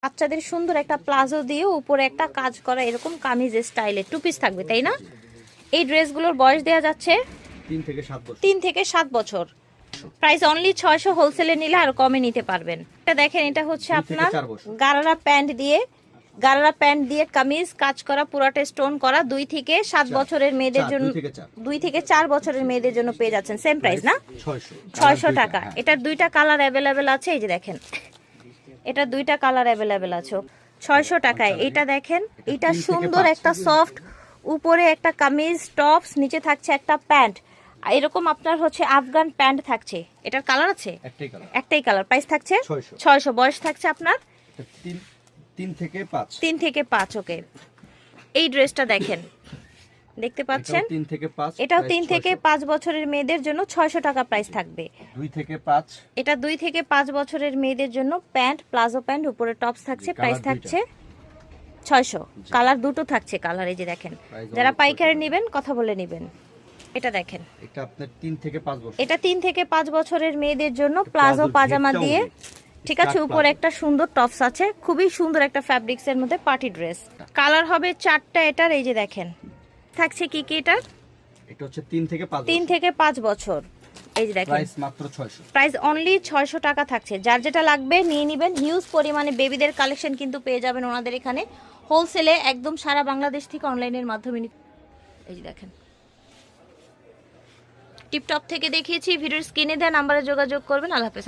বাচ্চাদের সুন্দর একটা প্লাজো দিয়ে উপরে একটা কাজ করা এরকম কামিজ স্টাইলে টু পিস থাকবে, তাই না? এই ড্রেসগুলোর বয়স দেওয়া যাচ্ছে 3 থেকে 7 বছর। প্রাইস অনলি 600, হোলসেলে নিলে আর কমে নিতে পারবেন। এটা দেখেন, এটা হচ্ছে আপনার গারারা প্যান্ট দিয়ে কামিজ কাজ করা, পুরাটা স্টোন করা। 2 থেকে 7 বছরের মেয়েদের জন্য, 2 থেকে 4 বছরের মেয়েদের জন্য পেয়ে যাচ্ছেন সেম প্রাইস না, 600 টাকা। এটার 2টা কালার অ্যাভেলেবেল আছে, এই যে দেখেন এটা 2টা কালার অ্যাভেলেবেল আছে 600 টাকায়। এটা দেখেন, এটা সুন্দর একটা সফট, উপরে একটা কামিজ টপস, নিচে থাকছে একটা প্যান্ট, এরকম আপনার হচ্ছে আফগান প্যান্ট থাকছে। এটার কালার আছে একটাই কালার, প্রাইস থাকছে 600। বয়স থাকছে আপনার 3 থেকে 5। ওকে, এই ড্রেসটা দেখেন, দেখতে পাচ্ছেন, এটাও 3 থেকে 5 বছরের মেয়েদের জন্য 600 টাকা প্রাইস থাকবে। 2 থেকে 5, এটা 2 থেকে 5 বছরের মেয়েদের জন্য প্যান্ট, প্লাজো প্যান্ট, উপরে টপস থাকছে, প্রাইস থাকছে 600। কালার দুটো থাকছে কালার, এই যে দেখেন, যারা পাইকারি নেবেন কথা বলে নেবেন। এটা দেখেন, এটা আপনার 3 থেকে 5 বছর, এটা 3 থেকে 5 বছরের মেয়েদের জন্য প্লাজো পাজামা দিয়ে, ঠিক আছে, উপরে একটা সুন্দর টপস আছে, খুবই সুন্দর একটা ফ্যাব্রিক্স এর মধ্যে পার্টি ড্রেস। কালার হবে 4টা এটার, এই যে দেখেন থাকছে কি কি এটার, এটা হচ্ছে 3 থেকে 5 3 থেকে 5 বছর। এই যে দেখেন, প্রাইস মাত্র 600, প্রাইস অনলি 600 টাকা থাকছে। যার যেটা লাগবে নিয়ে নেবেন। হিউজ পরিমাণে বেবিদের কালেকশন কিন্তু পেয়ে যাবেন ওনাদের এখানে হোলসেলে, একদম সারা বাংলাদেশ থেকে অনলাইনের মাধ্যমে। এই যে দেখেন, টিপটপ থেকে দেখিয়েছি, ভিডিওর স্ক্রিনে দেওয়া নাম্বারে যোগাযোগ করবেন। আল্লাহ হাফেজ।